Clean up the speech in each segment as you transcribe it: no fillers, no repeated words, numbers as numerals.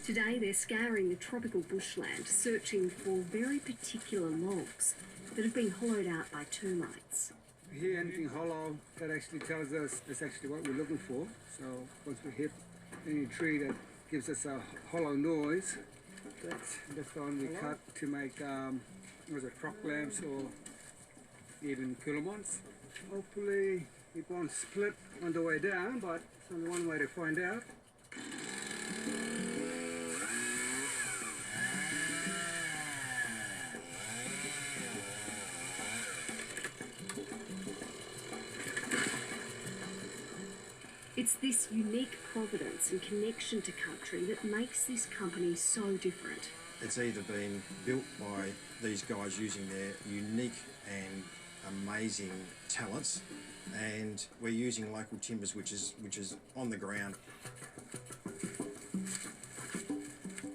Today they're scouring the tropical bushland, searching for very particular logs that have been hollowed out by termites. We hear anything hollow, that actually tells us that's actually what we're looking for. So once we hit any tree that gives us a hollow noise, that's the one we cut to make was it frock lamps or even coulamons. Hopefully it won't split on the way down, but it's only one way to find out. It's this unique providence and connection to country that makes this company so different. It's either been built by these guys using their unique and amazing talents, and we're using local timbers, which is on the ground.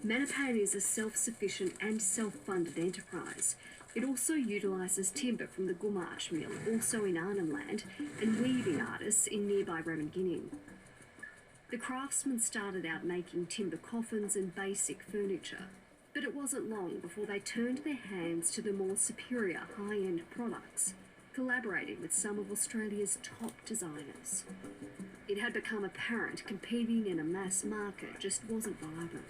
Manapan is a self-sufficient and self-funded enterprise. It also utilises timber from the Gumarch mill, also in Arnhem Land, and weaving artists in nearby Ramingining. The craftsmen started out making timber coffins and basic furniture, but it wasn't long before they turned their hands to the more superior high-end products, collaborating with some of Australia's top designers. It had become apparent competing in a mass market just wasn't viable.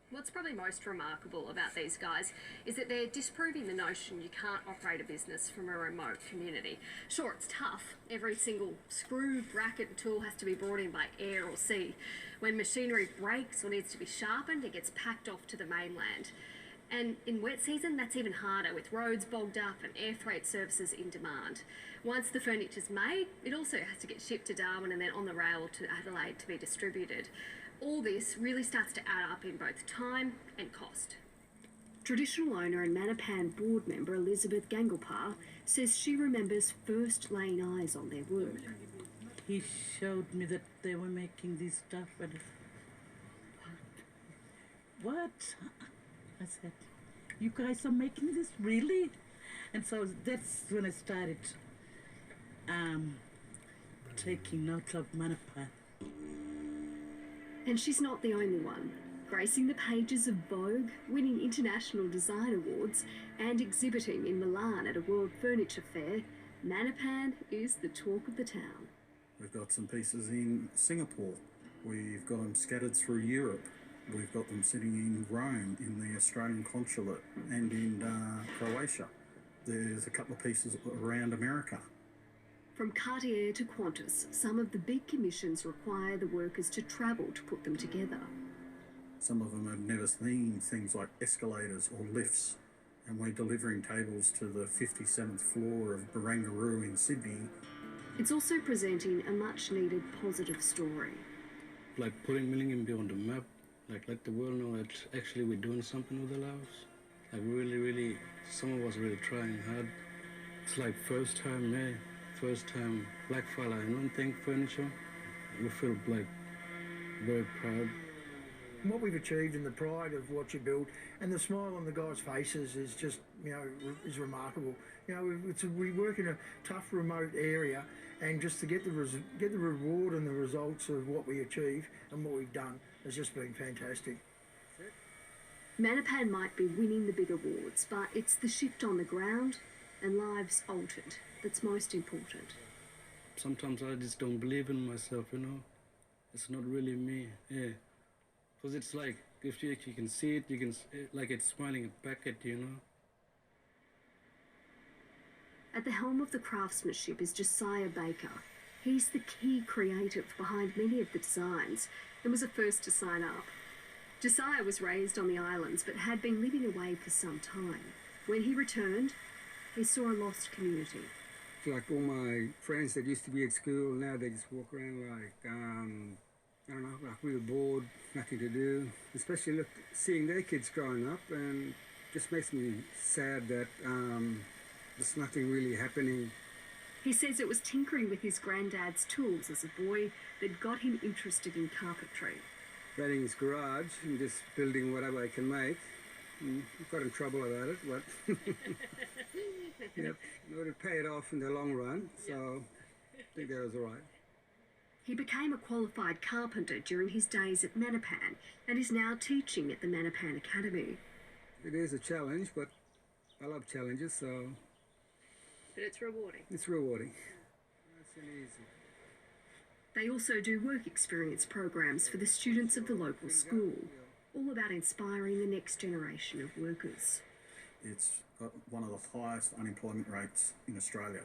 What's probably most remarkable about these guys is that they're disproving the notion you can't operate a business from a remote community. Sure, it's tough. Every single screw, bracket and tool has to be brought in by air or sea. When machinery breaks or needs to be sharpened, it gets packed off to the mainland. And in wet season, that's even harder, with roads bogged up and air freight services in demand. Once the furniture's made, it also has to get shipped to Darwin and then on the rail to Adelaide to be distributed. All this really starts to add up in both time and cost. Traditional owner and Manapan board member Elizabeth Gangelpar says she remembers first laying eyes on their work. He showed me that they were making this stuff and what? I said, you guys are making this, really? And so that's when I started taking notes of Manapan. And she's not the only one. Gracing the pages of Vogue, winning international design awards, and exhibiting in Milan at a World Furniture Fair, Manapan is the talk of the town. We've got some pieces in Singapore. We've got them scattered through Europe. We've got them sitting in Rome, in the Australian consulate, and in Croatia. There's a couple of pieces around America. From Cartier to Qantas, some of the big commissions require the workers to travel to put them together. Some of them have never seen things like escalators or lifts, and we're delivering tables to the 57th floor of Barangaroo in Sydney. It's also presenting a much-needed positive story. Like putting Millington on the map, like let the world know that actually we're doing something with our lives. Like really, some of us really trying hard. It's like first time black fella in one thing furniture. We feel like very proud. What we've achieved and the pride of what you build and the smile on the guys' faces is just, is remarkable. We work in a tough remote area, and just to get the reward and the results of what we achieve and what we've done has just been fantastic. Manapan might be winning the big awards, but it's the shift on the ground and lives altered that's most important. Sometimes I just don't believe in myself, It's not really me, yeah. Because it's like, if you can see it, like it's smiling back at you, At the helm of the craftsmanship is Josiah Baker. He's the key creative behind many of the designs and was the first to sign up. Josiah was raised on the islands but had been living away for some time. When he returned, he saw a lost community. Like all my friends that used to be at school, now they just walk around like, I don't know, like real bored, nothing to do. Especially seeing their kids growing up, and just makes me sad that there's nothing really happening. He says it was tinkering with his granddad's tools as a boy that got him interested in carpentry. Running his garage and just building whatever I can make. Got in trouble about it, but yep, it would have paid off in the long run, so I think that was all right. He became a qualified carpenter during his days at Manapan and is now teaching at the Manapan Academy. It is a challenge, but I love challenges, so But it's rewarding. it's rewarding. Nice and easy. They also do work experience programs for the students of the local school, all about inspiring the next generation of workers. It's got one of the highest unemployment rates in Australia.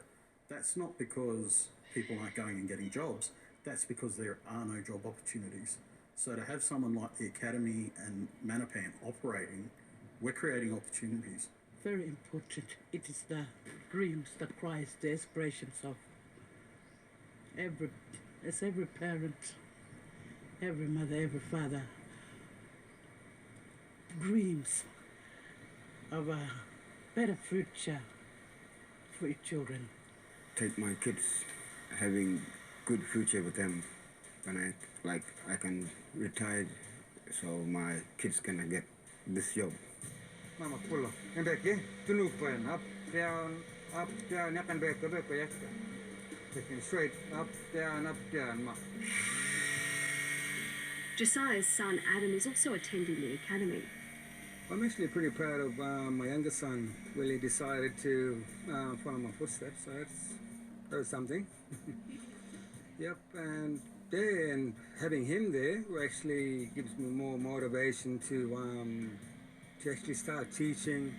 That's not because people aren't going and getting jobs, that's because there are no job opportunities. So to have someone like the Academy and Manapan operating, we're creating opportunities. Very important. It is the dreams, the cries, the aspirations of every parent, every mother, every father dreams of a better future for your children. Take my kids having good future with them when I can retire so my kids can get this job. Mama pull and back, yeah? To up, down, neck and back, taking straight, up, down, ma. Josiah's son Adam is also attending the academy. I'm actually pretty proud of my younger son. Really decided to follow my footsteps, so that was something. Yep, and having him there actually gives me more motivation to actually start teaching.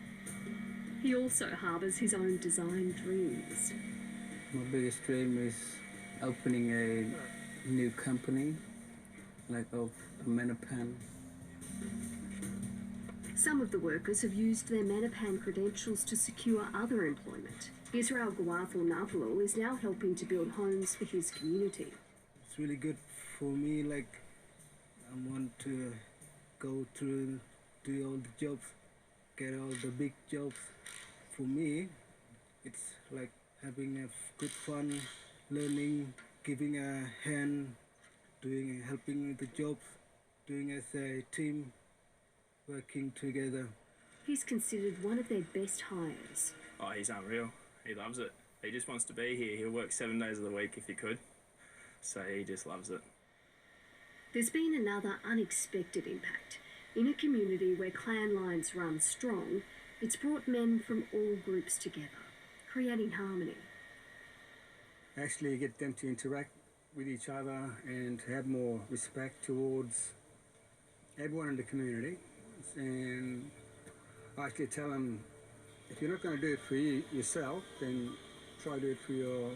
He also harbours his own design dreams. My biggest dream is opening a new company, like of Manapan. Some of the workers have used their Manapan credentials to secure other employment. Israel Gawafal Napolo is now helping to build homes for his community. It's really good for me, like I want to go through, do all the jobs, get all the big jobs. For me, it's like having a good fun, learning, giving a hand, helping with the jobs, doing as a team, working together. He's considered one of their best hires. Oh, he's unreal. He loves it. He just wants to be here. He'll work 7 days of the week if he could. So he just loves it. There's been another unexpected impact. In a community where clan lines run strong, it's brought men from all groups together, creating harmony. Actually get them to interact with each other and have more respect towards everyone in the community. And I actually tell them, if you're not going to do it for yourself, then try to do it for your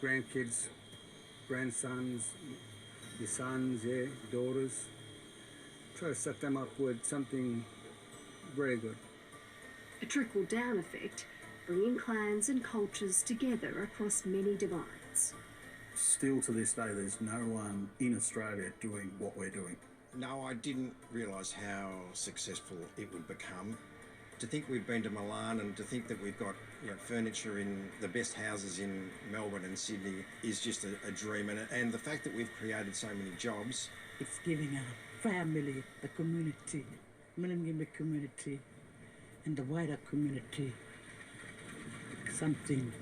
grandkids, grandsons, your sons, yeah, daughters. Try to set them up with something very good. A trickle-down effect, bringing clans and cultures together across many divides. Still to this day, there's no one in Australia doing what we're doing. No, I didn't realise how successful it would become. To think we've been to Milan and to think that we've got furniture in the best houses in Melbourne and Sydney is just a dream. And the fact that we've created so many jobs. It's giving a family, the community, Milingimbi community, and the wider community something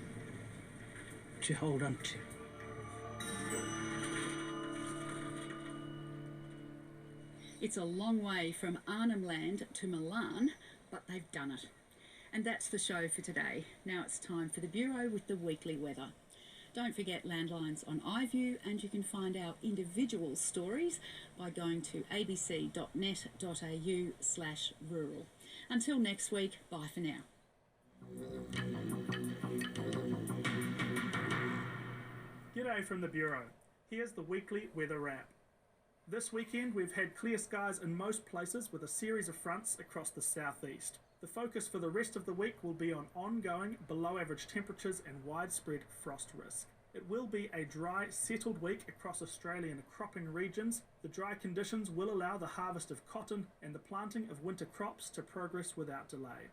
to hold on to. It's a long way from Arnhem Land to Milan, but they've done it. And that's the show for today. Now it's time for the Bureau with the weekly weather. Don't forget Landlines on iView, and you can find our individual stories by going to abc.net.au/rural. Until next week, bye for now. G'day from the Bureau. Here's the weekly weather wrap. This weekend we've had clear skies in most places with a series of fronts across the southeast. The focus for the rest of the week will be on ongoing below average temperatures and widespread frost risk. It will be a dry, settled week across Australian cropping regions. The dry conditions will allow the harvest of cotton and the planting of winter crops to progress without delay.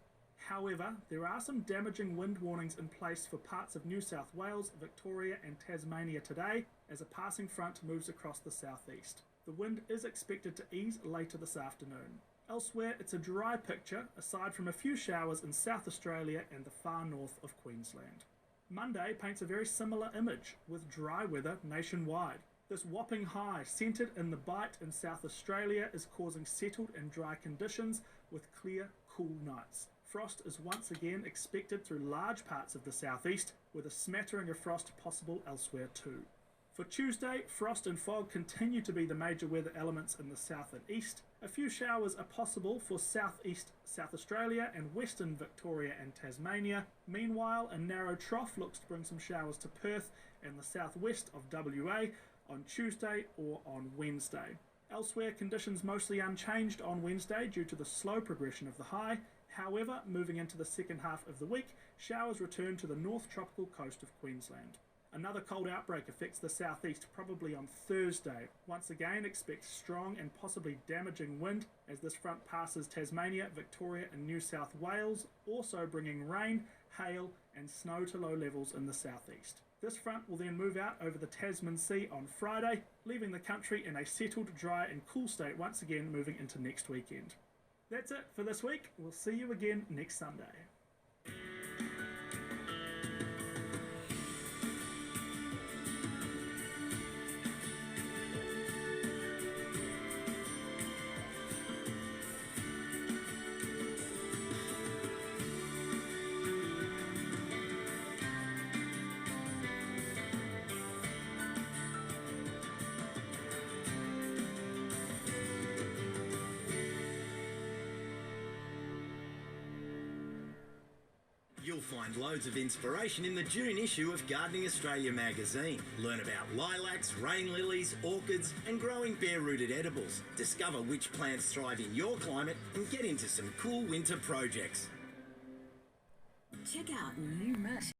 However, there are some damaging wind warnings in place for parts of New South Wales, Victoria and Tasmania today as a passing front moves across the southeast. The wind is expected to ease later this afternoon. Elsewhere, it's a dry picture, aside from a few showers in South Australia and the far north of Queensland. Monday paints a very similar image, with dry weather nationwide. This whopping high, centred in the Bight in South Australia, is causing settled and dry conditions with clear, cool nights. Frost is once again expected through large parts of the southeast, with a smattering of frost possible elsewhere too. For Tuesday, frost and fog continue to be the major weather elements in the south and east. A few showers are possible for southeast South Australia and western Victoria and Tasmania. Meanwhile, a narrow trough looks to bring some showers to Perth and the southwest of WA on Tuesday or on Wednesday. Elsewhere, conditions mostly unchanged on Wednesday due to the slow progression of the high. However, moving into the second half of the week, showers return to the north tropical coast of Queensland. Another cold outbreak affects the southeast probably on Thursday. Once again, expect strong and possibly damaging wind as this front passes Tasmania, Victoria and New South Wales, also bringing rain, hail and snow to low levels in the southeast. This front will then move out over the Tasman Sea on Friday, leaving the country in a settled, dry and cool state once again moving into next weekend. That's it for this week. We'll see you again next Sunday. You'll find loads of inspiration in the June issue of Gardening Australia magazine. Learn about lilacs, rain lilies, orchids and growing bare-rooted edibles. Discover which plants thrive in your climate and get into some cool winter projects. Check out new merch.